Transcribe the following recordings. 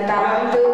Krishna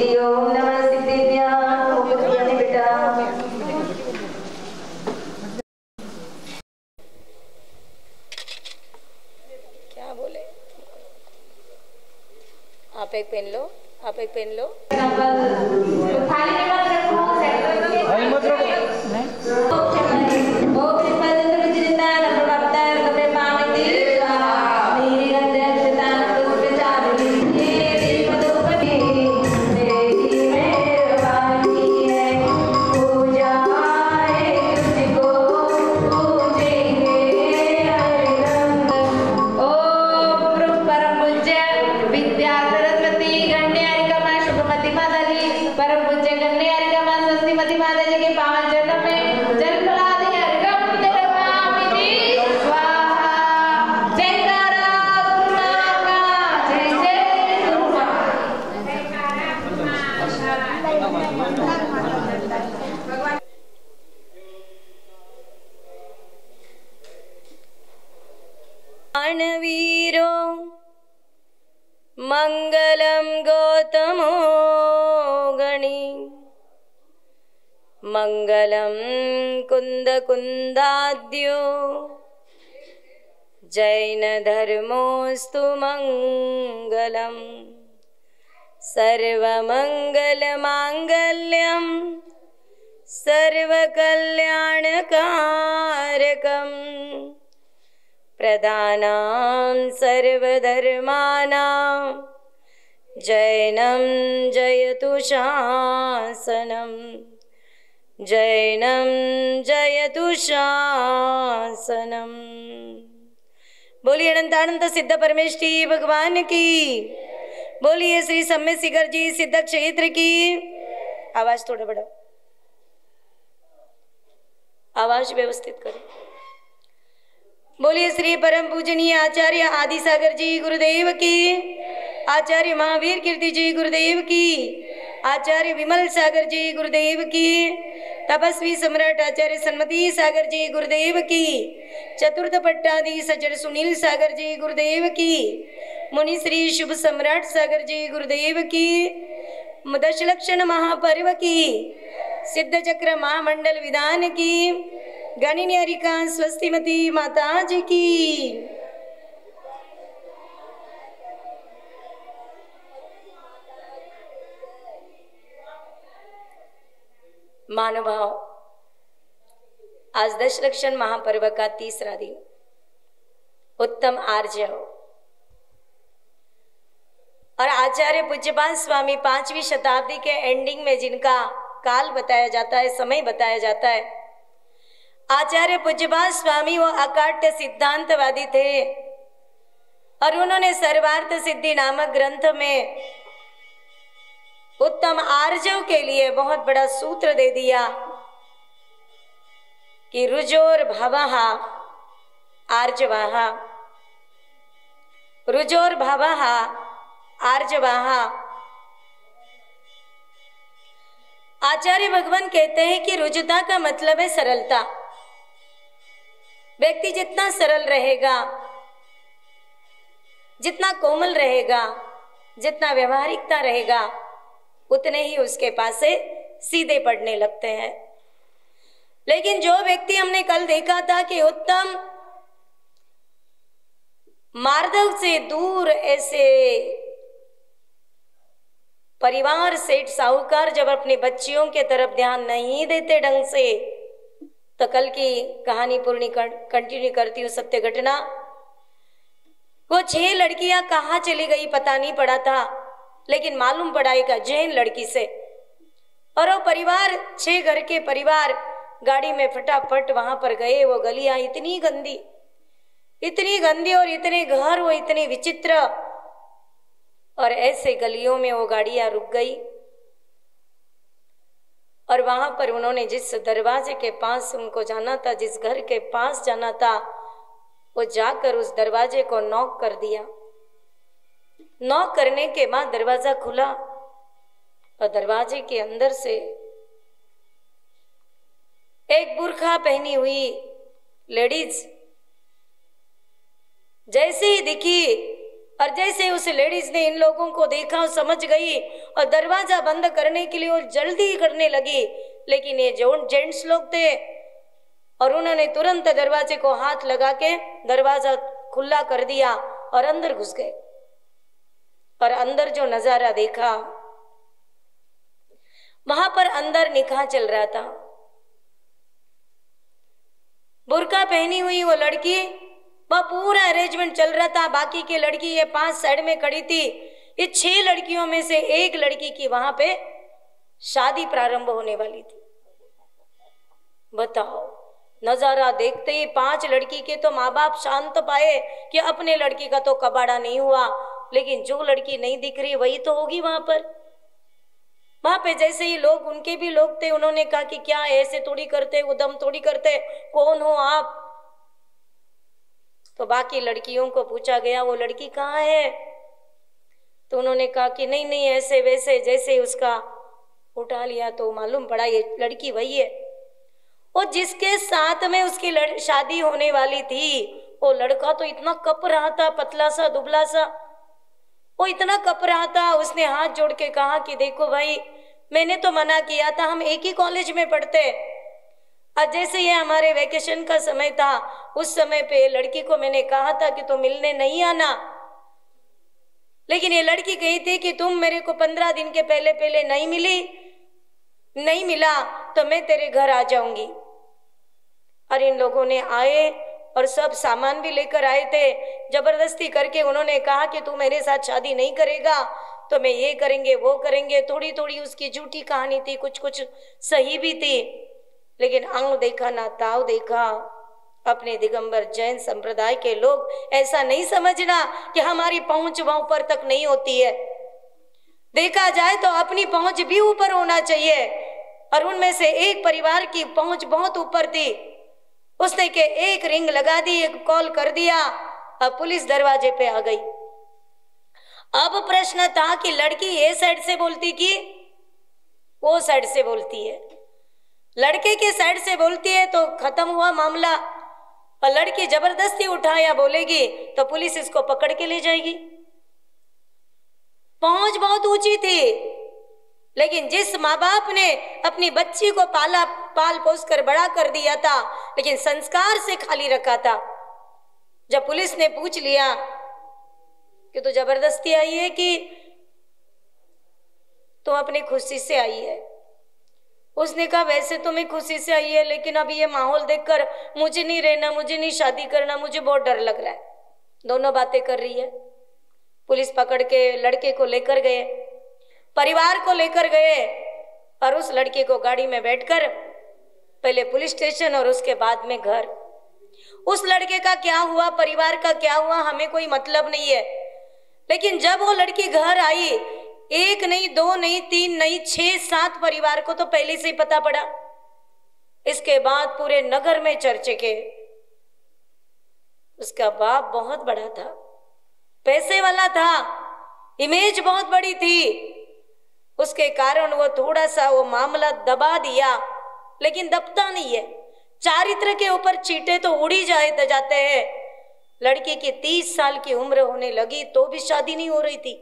ओम नमः सिद्धिभ्यां। बेटा क्या बोले? आप एक पेन लो, आप एक पेन लो। थाली में मत रखो, थाली मत रखो। वीरो मंगलम गौतमो गणी मंगलम कुंद कुंदाद्यो जैन धर्मोस्तु मंगलम सर्वमंगल मांगल्यम सर्वकल्याणकारकम प्रदानां सर्वधर्माणां जैनं जयतु शासनं जैनं जयतु शासनं। बोलिए अनंतानंत सिद्ध परमेष्ठी भगवान की। बोलिए श्री सम्य शिखर जी सिद्ध क्षेत्र की। आवाज थोड़ा बड़ा, आवाज व्यवस्थित करो। बोलिए श्री परम पूजनीय आचार्य आदि सागर जी गुरुदेव की, आचार्य महावीर कीर्ति जी गुरुदेव की, आचार्य विमल सागर जी गुरुदेव की, तपस्वी सम्राट आचार्य सन्मति सागर जी गुरुदेव की, चतुर्थ पट्टाधीश आचार्य सुनील सागर जी गुरुदेव की, मुनि श्री शुभ सम्राट सागर जी गुरुदेव की, दशलक्षण महापर्व की, सिद्ध चक्र महामंडल विधान की, गणिनी हरिका स्वस्तिमती माता जी की। मानुभाव, आज दशलक्षण महापर्व का तीसरा दिन, उत्तम आर्य हो और आचार्य पूज्यपाद स्वामी 5वीं शताब्दी के एंडिंग में जिनका काल बताया जाता है, समय बताया जाता है, आचार्य पूज्यपाद स्वामी वो अकाट्य सिद्धांतवादी थे और उन्होंने सर्वार्थ सिद्धि नामक ग्रंथ में उत्तम आर्यों के लिए बहुत बड़ा सूत्र दे दिया कि रुजोर भवः आर्जवः, रुजोर भवः आर्जवः। आचार्य भगवान कहते हैं कि रुजुता का मतलब है सरलता। व्यक्ति जितना सरल रहेगा, जितना कोमल रहेगा, जितना व्यवहारिकता रहेगा, उतने ही उसके पास से सीधे पड़ने लगते हैं। लेकिन जो व्यक्ति हमने कल देखा था कि उत्तम मार्दव से दूर ऐसे परिवार सेठ साहूकार जब अपने बच्चियों के तरफ ध्यान नहीं देते ढंग से, तो कल की कहानी पूरी कंटिन्यू करती हूँ सत्य घटना। वो 6 लड़कियां कहाँ चली गई पता नहीं पड़ा था, लेकिन मालूम पड़ा एक जैन लड़की से। और वो परिवार 6 घर के परिवार गाड़ी में फटाफट वहां पर गए। वो गलियां इतनी गंदी और इतने घर वो इतने विचित्र, और ऐसे गलियों में वो गाड़ियां रुक गई। और वहां पर उन्होंने जिस दरवाजे के पास उनको जाना था, जिस घर के पास जाना था, वो जाकर उस दरवाजे को नॉक कर दिया। नॉक करने के बाद दरवाजा खुला और दरवाजे के अंदर से एक बुर्खा पहनी हुई लेडीज जैसे ही दिखी, और जैसे उस लेडीज ने इन लोगों को देखा और समझ गई और दरवाजा बंद करने के लिए वो जल्दी करने लगी, लेकिन ये जो जेंट्स लोग थे और उन्होंने तुरंत दरवाजे को हाथ लगा के दरवाजा खुला कर दिया और अंदर घुस गए। और अंदर जो नजारा देखा, वहां पर अंदर निकाह चल रहा था। बुर्का पहनी हुई वो लड़की, वह पूरा अरेंजमेंट चल रहा था। बाकी की लड़की ये 5 साइड में खड़ी थी। ये 6 लड़कियों में से एक लड़की की वहां पे शादी प्रारंभ होने वाली थी। बताओ, नजारा देखते ही 5 लड़की के तो माँ बाप शांत पाए कि अपने लड़की का तो कबाड़ा नहीं हुआ, लेकिन जो लड़की नहीं दिख रही वही तो होगी वहां पर। वहां पे जैसे ही लोग, उनके भी लोग थे, उन्होंने कहा कि क्या ऐसे थोड़ी करते, उदम थोड़ी करते, कौन हो आप? तो बाकी लड़कियों को पूछा गया वो लड़की कहाँ है? तो उन्होंने कहा कि नहीं नहीं ऐसे वैसे। जैसे उसका उठा लिया तो मालूम पड़ा ये लड़की वही है। और जिसके साथ में उसकी शादी होने वाली थी, वो लड़का तो इतना कप रहा था, पतला सा दुबला सा, वो इतना कप रहा था। उसने हाथ जोड़ के कहा कि देखो भाई, मैंने तो मना किया था, हम एक ही कॉलेज में पढ़ते। आज जैसे ये हमारे वेकेशन का समय था, उस समय पे लड़की को मैंने कहा था कि तुम मिलने नहीं आना, लेकिन ये लड़की कही थी कि तुम मेरे को 15 दिन के पहले नहीं मिला तो मैं तेरे घर आ जाऊंगी। और इन लोगों ने आए और सब सामान भी लेकर आए थे। जबरदस्ती करके उन्होंने कहा कि तू मेरे साथ शादी नहीं करेगा तो मैं ये करेंगे वो करेंगे। थोड़ी थोड़ी उसकी झूठी कहानी थी, कुछ कुछ सही भी थी, लेकिन आंख देखा ना ताव देखा। अपने दिगंबर जैन संप्रदाय के लोग, ऐसा नहीं समझना कि हमारी पहुंच वहां ऊपर तक नहीं होती है। देखा जाए तो अपनी पहुंच भी ऊपर होना चाहिए। और उनमें से एक परिवार की पहुंच बहुत ऊपर थी। उसने के एक रिंग लगा दी, एक कॉल कर दिया, अब पुलिस दरवाजे पे आ गई। अब प्रश्न था कि लड़की ये साइड से बोलती कि वो साइड से बोलती है। लड़के के साइड से बोलती है तो खत्म हुआ मामला, और लड़की जबरदस्ती उठाया बोलेगी तो पुलिस इसको पकड़ के ले जाएगी। पहुंच बहुत ऊंची थी, लेकिन जिस माँ बाप ने अपनी बच्ची को पाल पोस कर बड़ा कर दिया था, लेकिन संस्कार से खाली रखा था, जब पुलिस ने पूछ लिया कि तू जबरदस्ती आई है कि तुम अपनी खुशी से आई है, उसने कहा वैसे तो मैं खुशी से आई है, लेकिन अभी ये माहौल देखकर मुझे नहीं रहना, मुझे नहीं शादी करना, मुझे बहुत डर लग रहा है। दोनों बातें कर रही है। पुलिस पकड़ के लड़के को लेकर गए, परिवार को लेकर गए, और उस लड़के को गाड़ी में बैठकर पहले पुलिस स्टेशन और उसके बाद में घर। उस लड़के का क्या हुआ, परिवार का क्या हुआ, हमें कोई मतलब नहीं है, लेकिन जब वो लड़की घर आई, 1 नहीं 2 नहीं 3 नहीं 6-7 परिवार को तो पहले से ही पता पड़ा। इसके बाद पूरे नगर में चर्चे के। उसका बाप बहुत बड़ा था, पैसे वाला था, इमेज बहुत बड़ी थी, उसके कारण वो थोड़ा सा वो मामला दबा दिया, लेकिन दबता नहीं है। चारित्र के ऊपर चींटे तो उड़ी जाते हैं। लड़की की 30 साल की उम्र होने लगी तो भी शादी नहीं हो रही थी।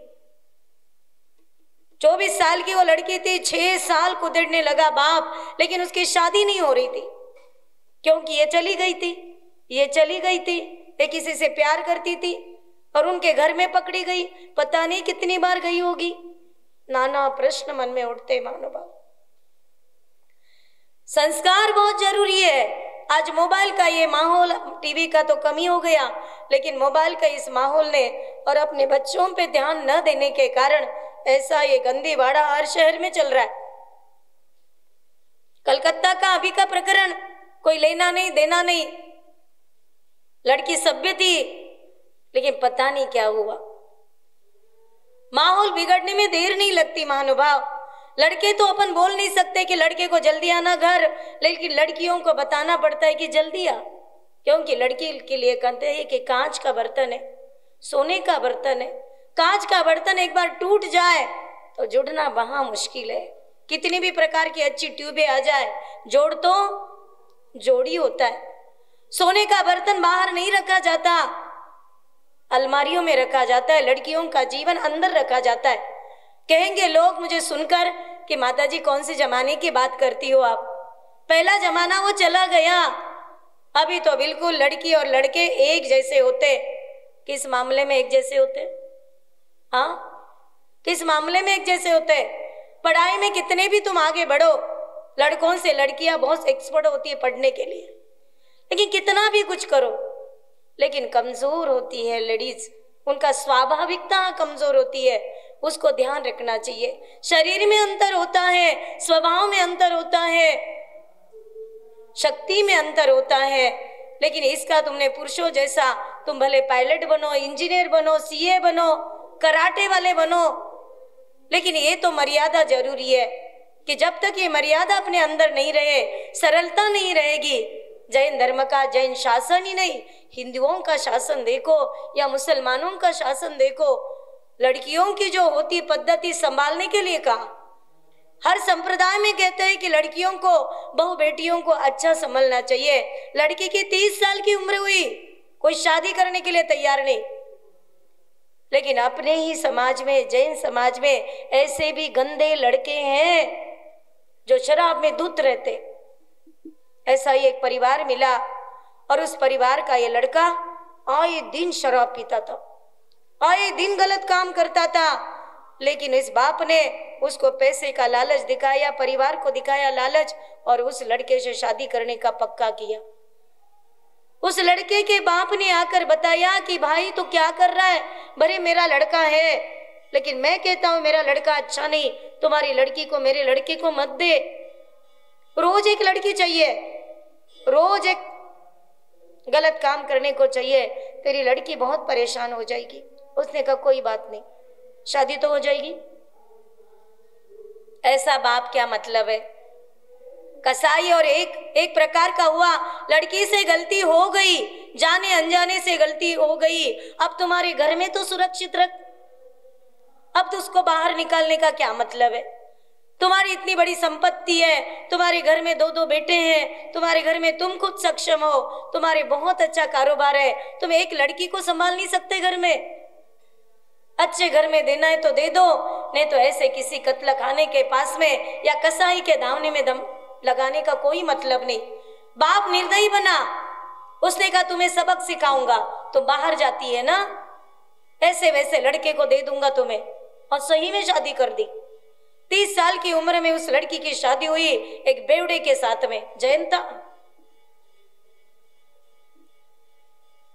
24 साल की वो लड़की थी, 6 साल कुदेड़ने लगा बाप, लेकिन उसकी शादी नहीं हो रही थी, क्योंकि ये चली गई थी, ये किसी से प्यार करती थी और उनके घर में पकड़ी गई। पता नहीं कितनी बार गई होगी। नाना प्रश्न मन में उठते महानुभाव। संस्कार बहुत जरूरी है। आज मोबाइल का ये माहौल, टीवी का तो कमी हो गया, लेकिन मोबाइल का इस माहौल ने और अपने बच्चों पे ध्यान न देने के कारण ऐसा ये गंदीवाड़ा हर शहर में चल रहा है। कलकत्ता का अभी का प्रकरण, कोई लेना नहीं देना नहीं, लड़की सभ्य थी, लेकिन पता नहीं क्या हुआ। माहौल बिगड़ने में देर नहीं लगती महानुभाव। लड़के तो अपन बोल नहीं सकते कि लड़के को जल्दी आना घर, लेकिन लड़कियों को बताना पड़ता है कि जल्दी आ, क्योंकि लड़की के लिए कहते हैं कि कांच का बर्तन है, सोने का बर्तन है। कांच का बर्तन एक बार टूट जाए तो जुड़ना वहां मुश्किल है। कितनी भी प्रकार की अच्छी ट्यूबें आ जाए, जोड़ तो जोड़ी होता है। सोने का बर्तन बाहर नहीं रखा जाता। अलमारियों में रखा जाता है, लड़कियों का जीवन अंदर रखा जाता है। कहेंगे लोग मुझे सुनकर कि माताजी कौन से जमाने की बात करती हो आप, पहला जमाना वो चला गया, अभी तो बिल्कुल लड़की और लड़के एक जैसे होते। किस मामले में एक जैसे होते? हाँ, किस मामले में एक जैसे होते? पढ़ाई में कितने भी तुम आगे बढ़ो, लड़कों से लड़कियां बहुत एक्सपर्ट होती है पढ़ने के लिए, लेकिन कितना भी कुछ करो, लेकिन कमजोर होती है लेडीज, उनका स्वाभाविकता कमजोर होती है, उसको ध्यान रखना चाहिए। शरीर में अंतर होता है, स्वभाव में अंतर होता है, शक्ति में अंतर होता है, लेकिन इसका तुमने पुरुषों जैसा, तुम भले पायलट बनो, इंजीनियर बनो, सीए बनो, कराटे वाले बनो, लेकिन ये तो मर्यादा जरूरी है कि जब तक ये मर्यादा अपने अंदर नहीं रहे, सरलता नहीं रहेगी। जैन धर्म का जैन शासन ही नहीं, हिंदुओं का शासन देखो या मुसलमानों का शासन देखो, लड़कियों की जो होती पद्धति संभालने के लिए कहा, हर संप्रदाय में कहते हैं कि लड़कियों को, बहु बेटियों को अच्छा संभालना चाहिए। लड़की की 30 साल की उम्र हुई, कोई शादी करने के लिए तैयार नहीं, लेकिन अपने ही समाज में, जैन समाज में ऐसे भी गंदे लड़के हैं जो शराब में धुत रहते। ऐसा ही एक परिवार मिला और उस परिवार का ये लड़का आए दिन शराब पीता था, आए दिन गलत काम करता था, लेकिन इस बाप ने उसको पैसे का लालच दिखाया, परिवार को दिखाया लालच, और उस लड़के से शादी करने का पक्का किया। उस लड़के के बाप ने आकर बताया कि भाई तो क्या कर रहा है, भरे मेरा लड़का है, लेकिन मैं कहता हूं मेरा लड़का अच्छा नहीं, तुम्हारी लड़की को मेरे लड़के को मत दे। रोज एक लड़की चाहिए, रोज एक गलत काम करने को चाहिए, तेरी लड़की बहुत परेशान हो जाएगी। उसने कहा कोई बात नहीं, शादी तो हो जाएगी। ऐसा बाप क्या मतलब है? कसाई और एक प्रकार का हुआ, लड़की से गलती हो गई, जाने अनजाने से गलती हो गई, अब तुम्हारे घर में तो सुरक्षित रख, अब तो उसको बाहर निकालने का क्या मतलब है? तुम्हारी इतनी बड़ी संपत्ति है, तुम्हारे घर में 2-2 बेटे हैं, तुम्हारे घर में तुम खुद सक्षम हो, तुम्हारे बहुत अच्छा कारोबार है, तुम एक लड़की को संभाल नहीं सकते घर में? अच्छे घर में देना है तो दे दो, नहीं तो ऐसे किसी कत्ल खाने के पास में या कसाई के दावने में दम लगाने का कोई मतलब नहीं। बाप निर्दयी बना, उसने कहा तुम्हें सबक सिखाऊंगा, तुम बाहर जाती है ना, ऐसे वैसे लड़के को दे दूंगा तुम्हें, और सही में शादी कर दी। 30 साल की उम्र में उस लड़की की शादी हुई एक बेवड़े के साथ में, जैन था।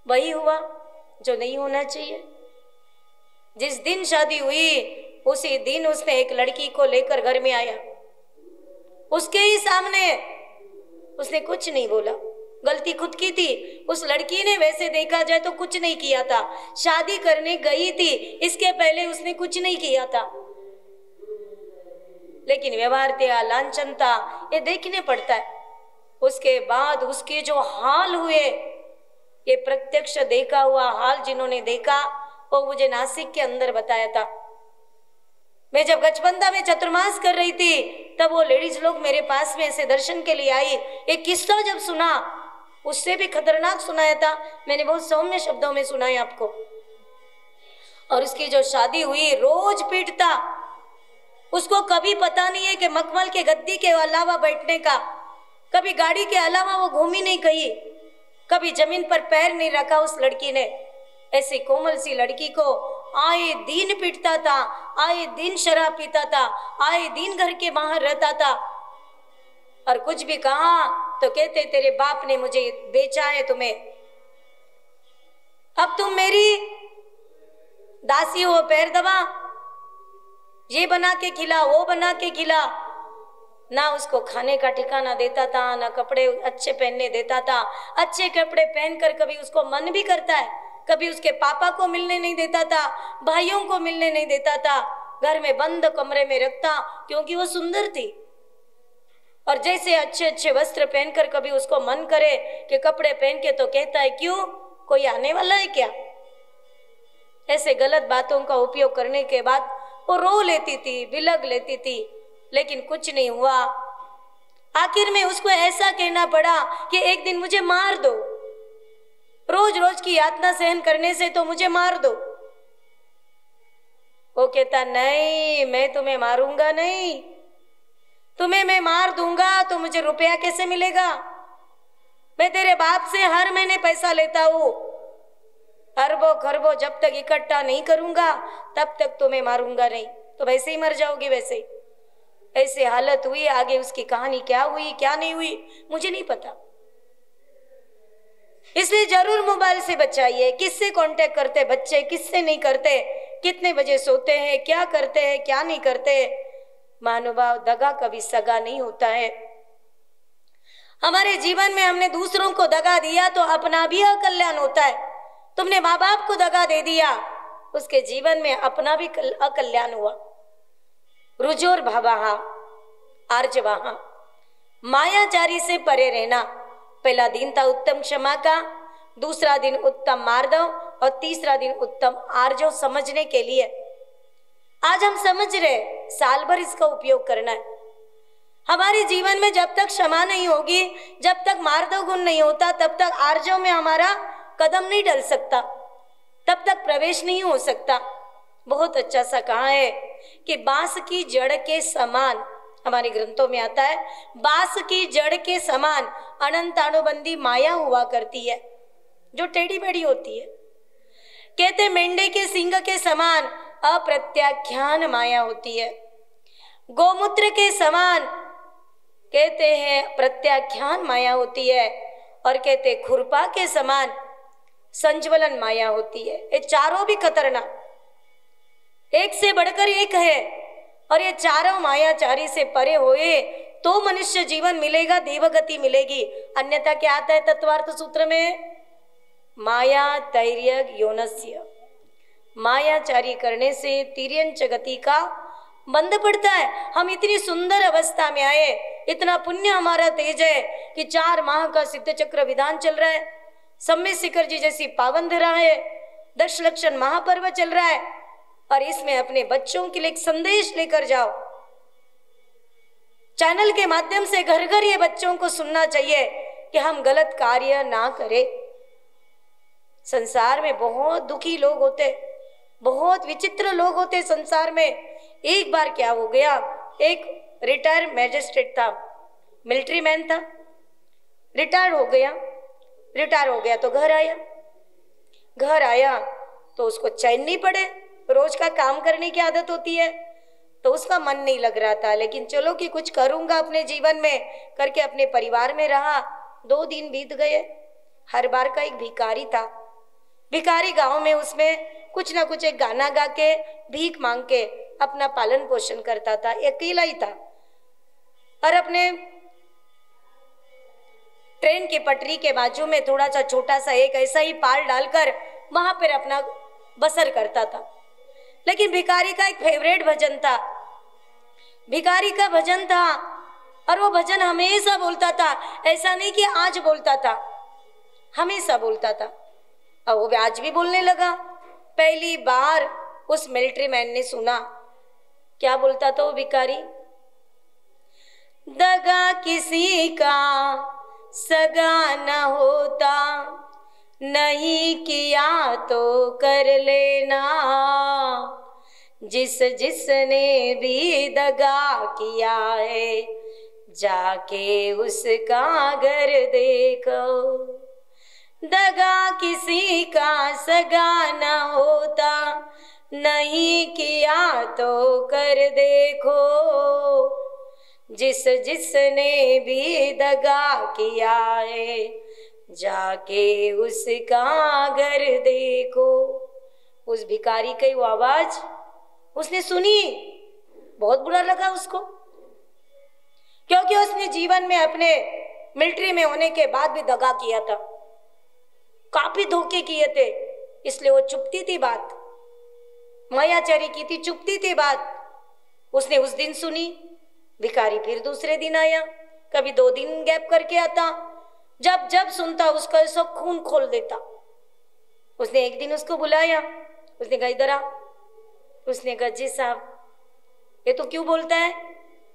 वही हुआ जो नहीं होना चाहिए। जिस दिन शादी हुई उसी दिन उसने एक लड़की को लेकर घर में आया, उसके ही सामने उसने कुछ नहीं बोला, गलती खुद की थी। उस लड़की ने वैसे देखा जाए तो कुछ नहीं किया था, शादी करने गई थी, इसके पहले उसने कुछ नहीं किया था, लेकिन व्यवहार था, लांछन था, ये देखने पड़ता है। उसके बाद उसके जो हाल हुए, ये प्रत्यक्ष देखा हुआ हाल जिन्होंने देखा वो मुझे नासिक के अंदर बताया था। मैं जब गचबंदा में चतुर्मास कर रही थी तब वो लेडीज लोग मेरे पास में ऐसे दर्शन के लिए आई। एक किस्सा जब सुना, उससे भी खतरनाक सुनाया था, मैंने बहुत सौम्य शब्दों में सुनाया आपको। और उसकी जो शादी हुई, रोज पीटता, उसको कभी पता नहीं है कि मखमल के गद्दी के अलावा बैठने का, कभी गाड़ी के अलावा वो घूमी नहीं कहीं, कभी जमीन पर पैर नहीं रखा उस लड़की ने। ऐसी कोमल सी लड़की को आए दिन पीटता था, आए दिन शराब पीता था, आए दिन घर के बाहर रहता था, और कुछ भी कहा तो कहते तेरे बाप ने मुझे बेचा है तुम्हें, अब तुम मेरी दासी हो, पैर दबा, ये बना के खिला, वो बना के खिला। ना उसको खाने का ठिकाना देता था, ना कपड़े अच्छे पहनने देता था। अच्छे कपड़े पहनकर कभी उसको मन भी करता है, कभी उसके पापा को मिलने नहीं देता था, भाइयों को मिलने नहीं देता था, घर में बंद कमरे में रखता, क्योंकि वो सुंदर थी। और जैसे अच्छे अच्छे वस्त्र पहनकर कभी उसको मन करे कि कपड़े पहन के, तो कहता है क्यों, कोई आने वाला है क्या? ऐसे गलत बातों का उपयोग करने के बाद वो रो लेती थी, बिलख लेती थी, लेकिन कुछ नहीं हुआ। आखिर में उसको ऐसा कहना पड़ा कि एक दिन मुझे मार दो। रोज रोज की यातना सहन करने से तो मुझे मार दो। वो कहता नहीं, मैं तुम्हें मारूंगा नहीं, तुम्हें मैं मार दूंगा तो मुझे रुपया कैसे मिलेगा? मैं तेरे बाप से हर महीने पैसा लेता हूं, अरबों खरबों जब तक इकट्ठा नहीं करूंगा तब तक तुम्हें मारूंगा नहीं, तो वैसे ही मर जाओगी। वैसे ही ऐसी हालत हुई। आगे उसकी कहानी क्या हुई क्या नहीं हुई मुझे नहीं पता। इसलिए जरूर मोबाइल से बचाइए। किससे कांटेक्ट करते बच्चे, किससे नहीं करते, कितने बजे सोते हैं, क्या करते हैं क्या नहीं करते। महानुभाव, दगा कभी सगा नहीं होता है। हमारे जीवन में हमने दूसरों को दगा दिया तो अपना भी अकल्याण होता है। तुमने माँ बाप को दगा दे दिया, उसके जीवन में अपना भी अकल्याण हुआ। रुजोर भावाहा आर्जवाहा, मायाचारी से परे रहना। पहला दिन था उत्तम क्षमा का, दूसरा दिन उत्तम मार्दव और तीसरा दिन उत्तम आर्जव समझने के लिए। आज हम समझ रहे, साल भर इसका उपयोग करना है। हमारे जीवन में जब तक क्षमा नहीं होगी, जब तक मार्दव गुण नहीं होता, तब तक आर्जव में हमारा कदम नहीं डल सकता, तब तक प्रवेश नहीं हो सकता। बहुत अच्छा सा कहा है कि बांस की जड़ के समान, हमारे ग्रंथों में आता है, बांस की जड़ के समान अनंत अनुबंधी माया हुआ करती है, जो टेढ़ी मेढ़ी होती है। कहते मेंढे के सींग के समान अप्रत्याख्यान माया होती है। गोमूत्र के समान कहते हैं प्रत्याख्यान माया होती है। और कहते खुरपा के समान संज्वलन माया होती है। ये चारों भी खतरनाक, एक से बढ़कर एक है। और ये चारों मायाचारी से परे होए तो मनुष्य जीवन मिलेगा, देवगति मिलेगी। अन्यथा क्या आता है तत्वार्थ सूत्र में? माया तैर्य योनस्य, मायाचारी करने से तिर्यंच गति का बंध पड़ता है। हम इतनी सुंदर अवस्था में आए, इतना पुण्य हमारा तेज है कि 4 माह का सिद्ध चक्र विधान चल रहा है, सम्य शिखर जी जैसी पावन धरा है, 10 लक्षण महापर्व चल रहा है। और इसमें अपने बच्चों के लिए एक संदेश लेकर जाओ। चैनल के माध्यम से घर घर ये बच्चों को सुनना चाहिए कि हम गलत कार्य ना करें। संसार में बहुत दुखी लोग होते, बहुत विचित्र लोग होते संसार में। एक बार क्या हो गया, एक रिटायर मैजिस्ट्रेट था, मिलिट्री मैन था, रिटायर हो गया तो घर आया तो उसको चैन नहीं पड़े। रोज का काम करने की आदत होती है, तो उसका मन नहीं लग रहा था। लेकिन चलो कि कुछ करूंगा अपने जीवन में करके अपने परिवार में रहा। 2 दिन बीत गए। हर बार का एक भिखारी था, भिखारी गांव में उसमें कुछ ना कुछ एक गाना गा के भीख मांग के अपना पालन पोषण करता था। अकेला ही था और अपने ट्रेन की पटरी के बाजू में थोड़ा सा छोटा सा एक ऐसा ही पाल डालकर वहां पर अपना बसर करता था। लेकिन भिखारी का एक फेवरेट भजन था, भिखारी का भजन था और वो भजन हमेशा बोलता था। ऐसा नहीं कि आज बोलता था, हमेशा बोलता था। और वो आज भी बोलने लगा। पहली बार उस मिलिट्री मैन ने सुना, क्या बोलता था वो भिखारी? दगा किसी का सगा न होता, नहीं किया तो कर लेना, जिसने भी दगा किया है जाके उसका घर देखो। दगा किसी का सगा न होता, नहीं किया तो कर देखो, जिसने भी दगा किया है जाके उसका घर देखो। उस भिखारी की वो आवाज उसने सुनी, बहुत बुरा लगा उसको, क्योंकि उसने जीवन में अपने मिलिट्री में होने के बाद भी दगा किया था, काफी धोखे किए थे। इसलिए वो चुपती थी बात, मायाचारी की थी, चुपती थी बात। उसने उस दिन सुनी। भिखारी फिर दूसरे दिन आया, कभी 2 दिन गैप करके आता। जब जब सुनता उसका ऐसा खून खोल देता। उसने एक दिन उसको बुलाया, उसने कहा इधर आ। उसने कहा जी साहब ये तो क्यों बोलता है,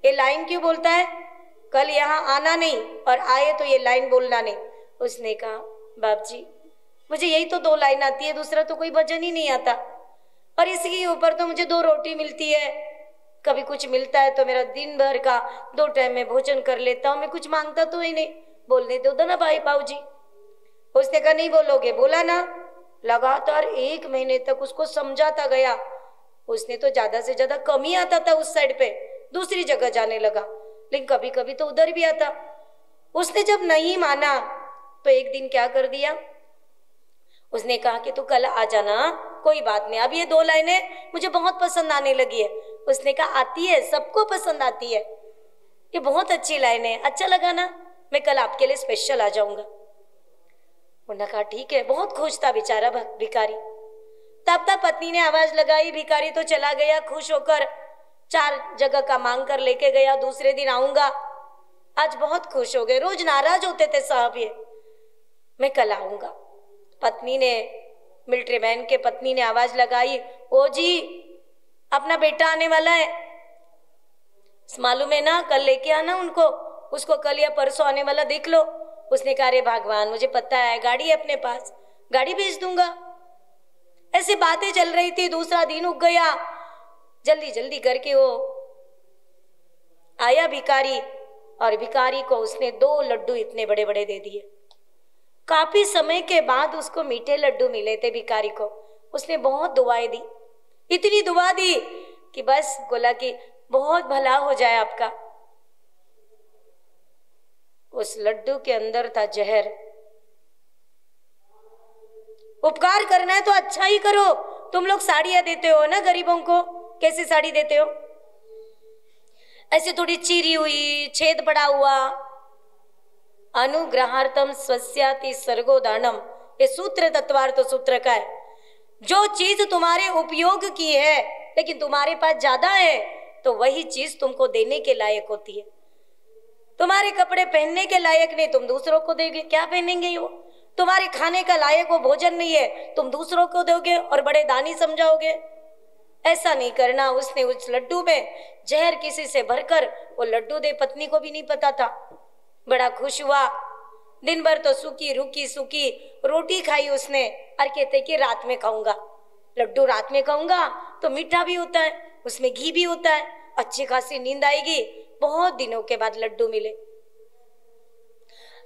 ये लाइन क्यों बोलता है? कल यहाँ आना नहीं और आए तो ये लाइन बोलना नहीं। उसने कहा बाप जी मुझे यही तो 2 लाइन आती है, दूसरा तो कोई भजन ही नहीं आता, और इसके ऊपर तो मुझे 2 रोटी मिलती है, कभी कुछ मिलता है तो मेरा दिन भर का 2 टाइम में भोजन कर लेता हूँ, मैं कुछ मांगता तो ही नहीं, बोलने दो ना भाई पाऊ जी। उसने कहा नहीं बोलोगे, बोला ना। लगातार 1 महीने तक उसको समझाता गया। उसने तो ज्यादा से ज्यादा कम ही आता था उस साइड पे, दूसरी जगह जाने लगा, लेकिन कभी कभी तो उधर भी आता। उसने जब नहीं माना तो एक दिन क्या कर दिया, उसने कहा कि तू कल आ जाना, कोई बात नहीं। अब ये 2 लाइनें मुझे बहुत पसंद आने लगी है। उसने कहा आती है, सबको पसंद आती है, ये बहुत अच्छी लाइन है, अच्छा लगा ना, मैं कल आपके लिए स्पेशल आ जाऊंगा। उन्होंने कहा ठीक है। बहुत खुश था बेचारा भिखारी। तब तक पत्नी ने आवाज लगाई, भिखारी तो चला गया खुश होकर, 4 जगह का मांग कर लेके गया, दूसरे दिन आऊंगा। आज बहुत खुश हो गए, रोज नाराज होते थे साहब ये, मैं कल आऊंगा। पत्नी ने, मिलिट्री मैन के पत्नी ने आवाज लगाई, ओ जी अपना बेटा आने वाला है, मालूम है ना, कल लेके आना उनको, उसको कल या परसों आने वाला, देख लो। उसने कहा अरे भगवान मुझे पता है, गाड़ी है अपने पास, गाड़ी भेज दूंगा। ऐसे बातें चल रही थी, दूसरा दिन उग गया, जल्दी जल्दी करके वो आया भिखारी, और भिखारी को उसने 2 लड्डू इतने बड़े बड़े दे दिए। काफी समय के बाद उसको मीठे लड्डू मिले थे भिखारी को। उसने बहुत दुआएं दी, इतनी दुआ दी कि बस बोला कि बहुत भला हो जाए आपका। उस लड्डू के अंदर था जहर। उपकार करना है तो अच्छा ही करो। तुम लोग साड़ियां देते हो ना गरीबों को, कैसे साड़ी देते हो, ऐसे थोड़ी चीरी हुई, छेद पड़ा हुआ। अनुग्रहार्थम स्वस्याति सर्गो दानम, ये सूत्र तत्वार्थ सूत्र का है। जो चीज तुम्हारे उपयोग की है लेकिन तुम्हारे पास ज्यादा है तो वही चीज तुमको देने के लायक होती है। तुम्हारे कपड़े पहनने के लायक नहीं, तुम दूसरों को दोगे, क्या पहनेंगे वो। तुम्हारे खाने का लायक वो भोजन नहीं है, तुम दूसरों को दोगे और बड़े दानी समझाओगे। ऐसा नहीं करना। उसने उस लड्डू में जहर किसी से भरकर वो लड्डू दे, पत्नी को भी नहीं पता था। बड़ा खुश हुआ। दिन भर तो सूखी रूखी सूखी रोटी खाई उसने, और कहते कि रात में खाऊंगा लड्डू, रात में खाऊंगा तो मीठा भी होता है, उसमें घी भी होता है, अच्छी खासी नींद आएगी। बहुत दिनों के बाद लड्डू मिले।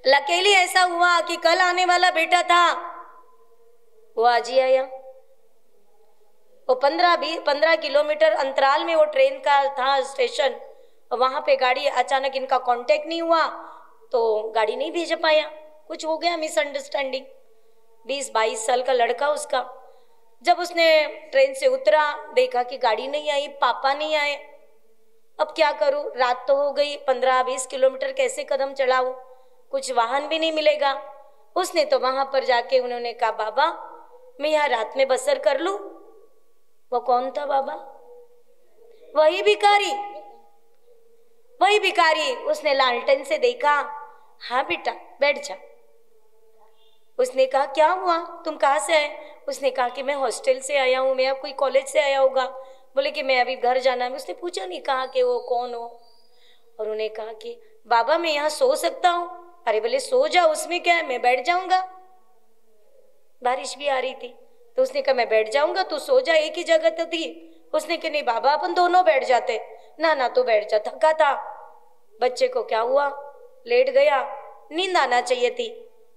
लकेली ऐसा हुआ कि कल आने वाला बेटा था वो आज ही आया। वो 15 किलोमीटर अंतराल में वो ट्रेन का था स्टेशन, वहां पे गाड़ी, अचानक इनका कांटेक्ट नहीं हुआ तो गाड़ी नहीं भेज पाया, कुछ हो गया मिसअंडरस्टैंडिंग। 20-22 साल का लड़का उसका। जब उसने ट्रेन से उतरा, देखा कि गाड़ी नहीं आई, पापा नहीं आए। अब क्या करूं, रात तो हो गई, 15-20 किलोमीटर कैसे कदम चढ़ाऊं, कुछ वाहन भी नहीं मिलेगा। उसने तो वहां पर जाके उन्होंने कहा बाबा मैं यहाँ रात में बसर कर लूं। वो कौन था बाबा, वही भिखारी, वही भिखारी। उसने लालटेन से देखा, हाँ बेटा बैठ जा। उसने कहा क्या हुआ, तुम कहाँ से आए। उसने कहा कि मैं हॉस्टल से आया हूँ, मैं कोई कॉलेज से आया होगा। बोले कि मैं अभी घर जाना है। उसने पूछा नहीं कहा कि वो कौन हो, और उन्हें कहा कि बाबा मैं यहाँ सो सकता हूँ। अरे बोले सो जाओ, उसमें क्या है, मैं बैठ जाऊंगा। बारिश भी आ रही थी तो उसने कहा मैं बैठ जाऊंगा, तू सो जा, एक ही जगह तो थी। उसने कहा नहीं बाबा अपन दोनों बैठ जाते। ना तू बैठ जा, थका था। बच्चे को क्या हुआ, लेट गया, नींद आना चाहिए थी,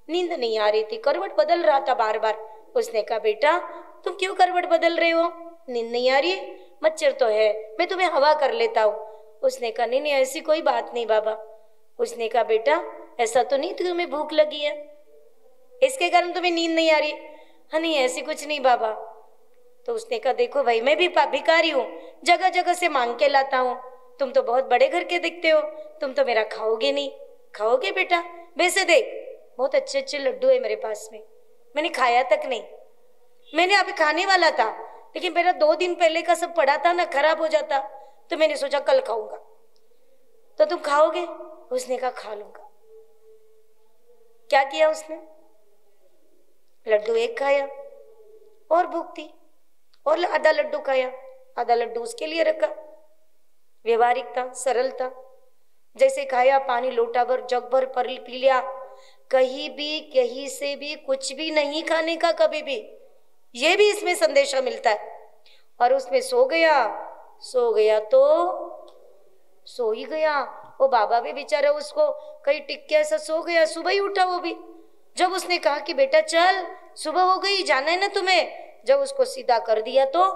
नींद नहीं आ रही थी, करवट बदल रहा था बार बार। उसने कहा बेटा तुम क्यों करवट बदल रहे हो, नींद नहीं आ रही, मच्छर तो है, मैं तुम्हें हवा कर लेता हूँ। उसने कहा नहीं ऐसी कोई बात नहीं बाबा। उसने कहा बेटा ऐसा तो नहीं तुम्हें भूख लगी है, इसके कारण तुम्हें नींद नहीं आ रही। हाँ नहीं ऐसी कुछ नहीं बाबा। तो उसने कहा देखो भाई मैं भी भिखारी हूँ, जगह जगह से मांग के लाता हूँ, तुम तो बहुत बड़े घर के दिखते हो, तुम तो मेरा खाओगे नहीं। खाओगे बेटा, वैसे देख बहुत अच्छे अच्छे लड्डू है मेरे पास में, मैंने खाया तक नहीं, मैंने अभी खाने वाला था लेकिन मेरा 2 दिन पहले का सब पड़ा था ना, खराब हो जाता, तो मैंने सोचा कल खाऊंगा, तो तुम खाओगे। उसने कहा खा लूंगा। क्या किया उसने, लड्डू 1 खाया और भूख थी, और आधा लड्डू खाया, आधा लड्डू उसके लिए रखा। व्यवहारिक था, सरल था। जैसे खाया पानी लोटा भर जग भर पी लिया, कहीं भी कहीं से भी कुछ भी नहीं खाने का कभी भी, ये भी इसमें संदेशा मिलता है। और उसमें सो गया तो सो ही गया। वो बाबा भी बेचारा उसको कहीं टिक के ऐसा सो गया, सुबह ही उठा वो भी। जब उसने कहा कि बेटा चल सुबह हो गई, जाना है ना तुम्हें, जब उसको सीधा कर दिया तो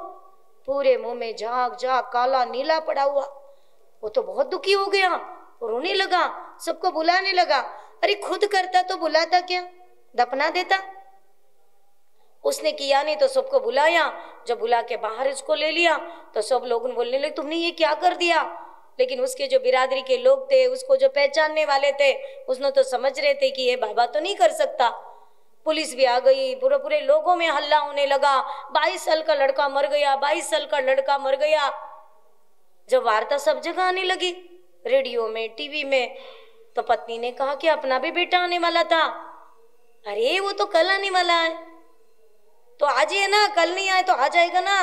पूरे मुंह में झाग काला नीला पड़ा हुआ। वो तो बहुत दुखी हो गया, रोने लगा, सबको बुलाने लगा। अरे खुद करता तो बुलाता क्या, दफना देता। उसने किया नहीं तो सबको बुलाया। जब बुला के बाहर इसको ले लिया तो सब लोग बोलने लगे तुमने ये क्या कर दिया। लेकिन उसके जो बिरादरी के लोग थे, उसको जो पहचानने वाले थे, उसने तो समझ रहे थे कि ये बाबा तो नहीं कर सकता। पुलिस भी आ गई, पूरे लोगों में हल्ला होने लगा, 22 साल का लड़का मर गया, 22 साल का लड़का मर गया। जब वार्ता सब जगह आने लगी, रेडियो में, टीवी में, तो पत्नी ने कहा कि अपना भी बेटा आने वाला था। अरे वो तो कल आने वाला है, तो आज ही है ना, कल नहीं आए तो आ जाएगा ना,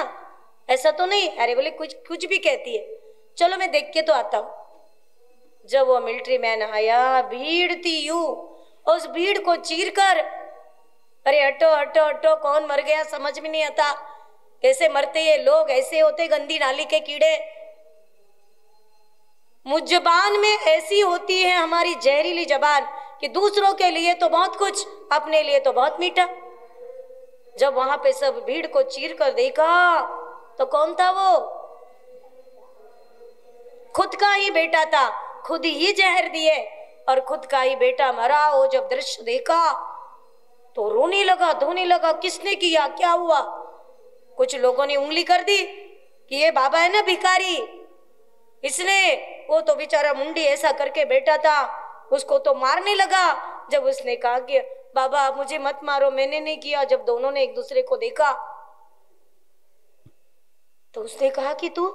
ऐसा तो नहीं। अरे बोले कुछ भी कहती है, चलो मैं देख के तो आता हूं। जब वो मिलिट्री मैन आया, भीड़ थी यूं, उस भीड़ को चीर कर, अरे हटो हटो हटो, कौन मर गया समझ में नहीं आता। कैसे मरते ये लोग, ऐसे होते गंदी नाली के कीड़े। मुझ जबान में ऐसी होती है हमारी जहरीली जबान कि दूसरों के लिए तो बहुत कुछ, अपने लिए तो बहुत मीठा। जब वहां पे सब भीड़ को चीर कर देखा तो कौन था वो, खुद का ही बेटा था। खुद ही जहर दिए और खुद का ही बेटा मरा। वो जब दृश्य देखा तो रोने लगा, धोने लगा, किसने किया, क्या हुआ। कुछ लोगों ने उंगली कर दी कि ये बाबा है ना भिखारी, इसने, वो तो बेचारा मुंडी ऐसा करके बैठा था, उसको तो मारने लगा। जब उसने कहा कि बाबा आप मुझे मत मारो, मैंने नहीं किया, जब दोनों ने एक दूसरे को देखा तो उसने कहा कि तू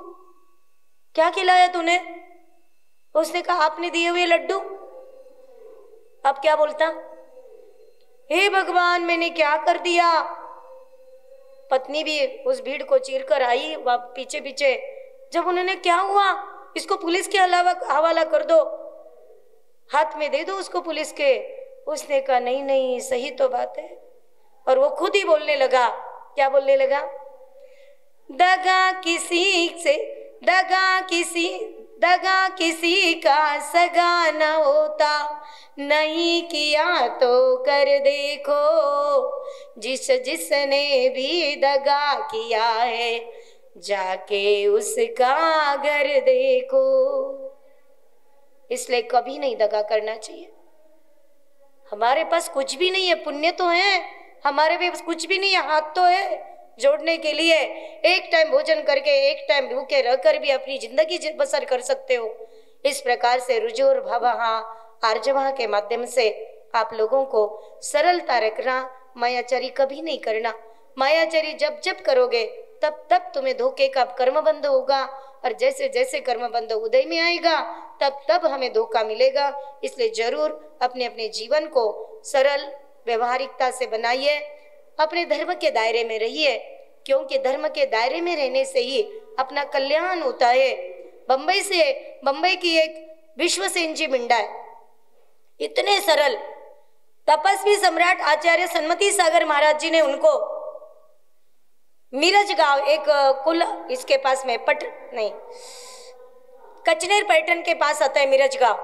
क्या खिलाया तूने। उसने कहा आपने दिए हुए लड्डू। अब क्या बोलता, हे भगवान मैंने क्या कर दिया। पत्नी भी उस भीड़ को चीर कर आई पीछे पीछे। जब उन्होंने क्या हुआ, इसको पुलिस के हवाला कर दो, हाथ में दे दो उसको पुलिस के। उसने कहा नहीं नहीं सही तो बात है। और वो खुद ही बोलने लगा, क्या बोलने लगा, दगा किसी का सगा न होता, नहीं किया तो कर देखो, जिसने भी दगा किया है जाके उसका घर देखो। इसलिए कभी नहीं दगा करना चाहिए। हमारे पास कुछ भी नहीं है, पुण्य तो है, हमारे पास कुछ भी नहीं है, हाथ तो है जोड़ने के लिए। एक टाइम भोजन करके एक टाइम भूखे रहकर भी अपनी जिंदगी बसर कर सकते हो। इस प्रकार से रुजोर भवः आर्जवः के माध्यम से आप लोगों को सरलता रखना, मायाचारी कभी नहीं करना। मायाचारी जब जब करोगे तब तब तुम्हें धोखे का कर्म बंध होगा, और जैसे जैसे कर्म बंध उदय में आएगा तब तब हमें धोखा मिलेगा। इसलिए जरूर अपने अपने जीवन को सरल व्यवहारिकता से बनाइए, अपने धर्म के दायरे में रहिए, क्योंकि धर्म के दायरे में रहने से ही अपना कल्याण होता है। बंबई की एक विश्वसेन जी मिंडा है, इतने सरल तपस्वी सम्राट आचार्य सन्मति सागर महाराज जी ने उनको मीरज गांव, एक कुल इसके पास में कचनेर पैटर्न के पास आता है मीरज गांव।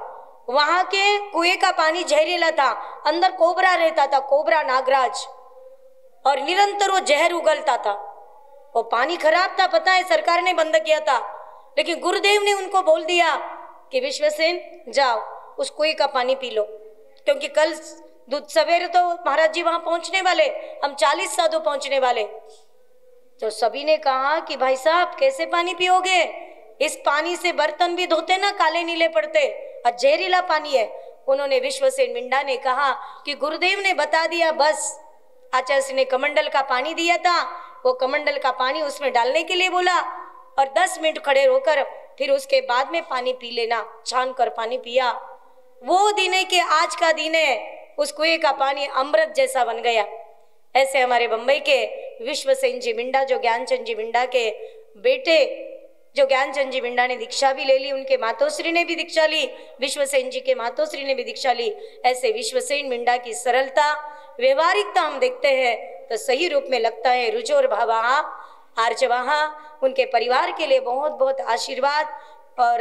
वहां के कुएं का पानी जहरीला था, अंदर कोबरा रहता था, कोबरा नागराज, और निरंतर वो जहर उगलता था। वो पानी खराब था, पता है, सरकार ने बंद किया था, लेकिन गुरुदेव ने उनको बोल दिया कि विश्वसेन जाओ उस कुएं का पानी पी लो, क्योंकि कल सवेरे तो महाराज जी वहां पहुंचने वाले, हम 40 साधु पहुंचने वाले। तो सभी ने कहा कि भाई साहब कैसे पानी पियोगे, इस पानी से बर्तन भी धोते ना काले नीले पड़ते, और जहरीला पानी है। उन्होंने विश्वसेन मिंडा ने कहा कि गुरुदेव ने बता दिया, बस। आचार्य ने कमंडल का पानी दिया था, वो कमंडल का पानी उसमें डालने के लिए बोला, और 10 मिनट खड़े होकर फिर उसके बाद में पानी पी लेना, छान कर पानी पिया। वो दिन है कि आज का दिन है, उस कुएं का पानी अमृत जैसा बन गया। ऐसे हमारे बंबई के विश्वसेन जी मिंडा, जो ज्ञानचंद जी मिंडा के बेटे जो ज्ञानचंद जी बिंडा ने दीक्षा भी ले ली, उनके मातोश्री ने भी दीक्षा ली, विश्वसेन जी के मातोश्री ने भी दीक्षा ली। ऐसे विश्वसेन बिंडा की सरलता, व्यवहारिकता हम देखते हैं तो सही रूप में लगता है रुचोर भावा आर्जवाहा। उनके परिवार के लिए बहुत बहुत आशीर्वाद, और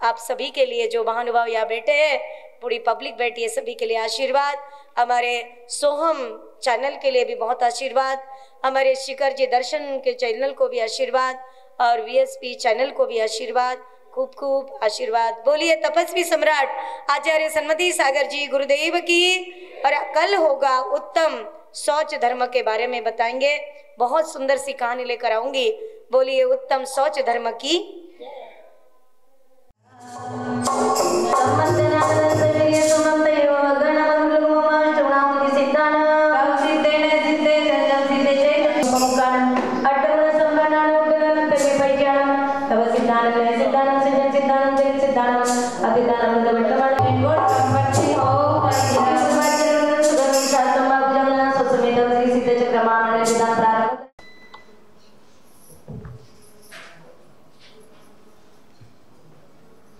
आप सभी के लिए जो महानुभाव यहाँ बैठे हैं, पूरी पब्लिक बैठी है, सभी के लिए आशीर्वाद। हमारे सोहम चैनल के लिए भी बहुत आशीर्वाद, हमारे शिखर जी दर्शन के चैनल को भी आशीर्वाद, और वीएसपी चैनल को भी आशीर्वाद, खूब खूब आशीर्वाद। बोलिए तपस्वी सम्राट आचार्य सन्मति सागर जी गुरुदेव की। और कल होगा उत्तम शौच धर्म के बारे में बताएंगे, बहुत सुंदर सी कहानी लेकर आऊंगी। बोलिए उत्तम शौच धर्म की।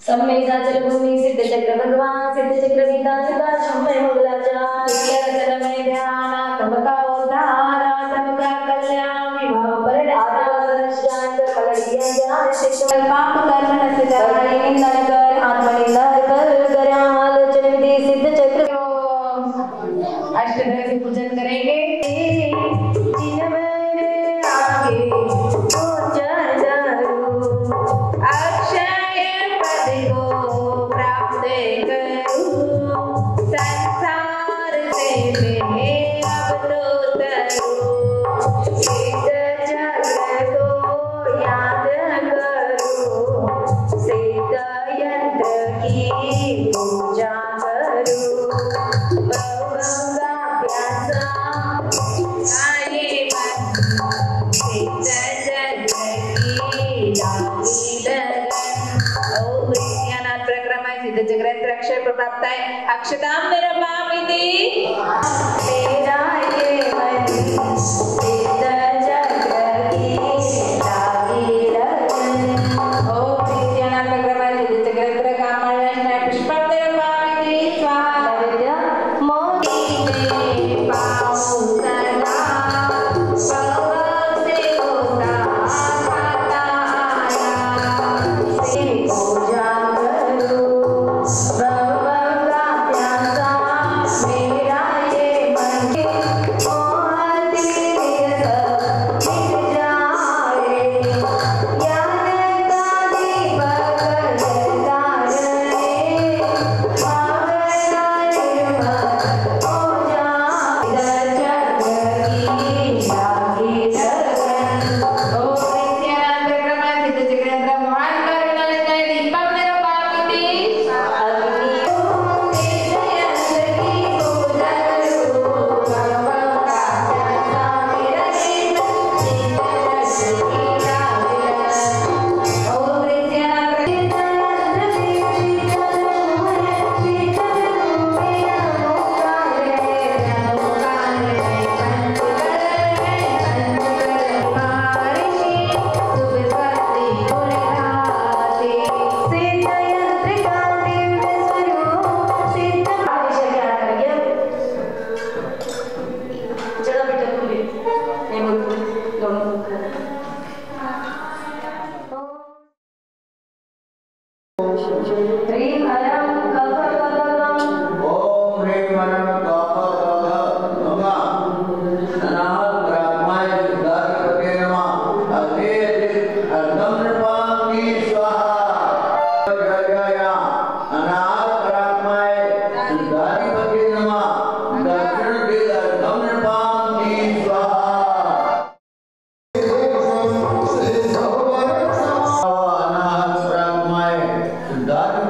सम्मेदाचल भूमि सिद्ध चक्र भगवान सिद्ध चक्र सीता सीता शंभय मंगलाचार चरणमय ध्यान तमका उद्धार तमका कल्याण विवाह पर आदर्शान कर पलड़िया ज्ञान शिक्षा पाप कर्म नस्य जाय निंदन कर आत्मनिंदा कर आलोचन विधि सिद्ध चक्र अष्टदल से पूजन करेंगे। प्राप्त है अक्षताम निरपामिति तेरा ये मन सिद्ध चक्र की लागी लगन ओम नित्यानंद प्रक्रम सिद्ध चक्र कामर्षण पुष्पम निरपामिति स्वाहा विद्या मोदी में पाऊं सदा पवन से होता आता आया से पूजा करो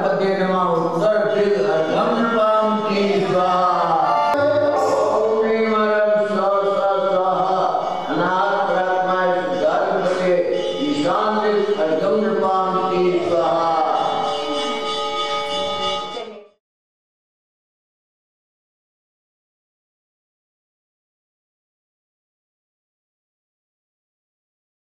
Siddhartha Namaha Uttar Shil Ardham Nirpam Ki Swaha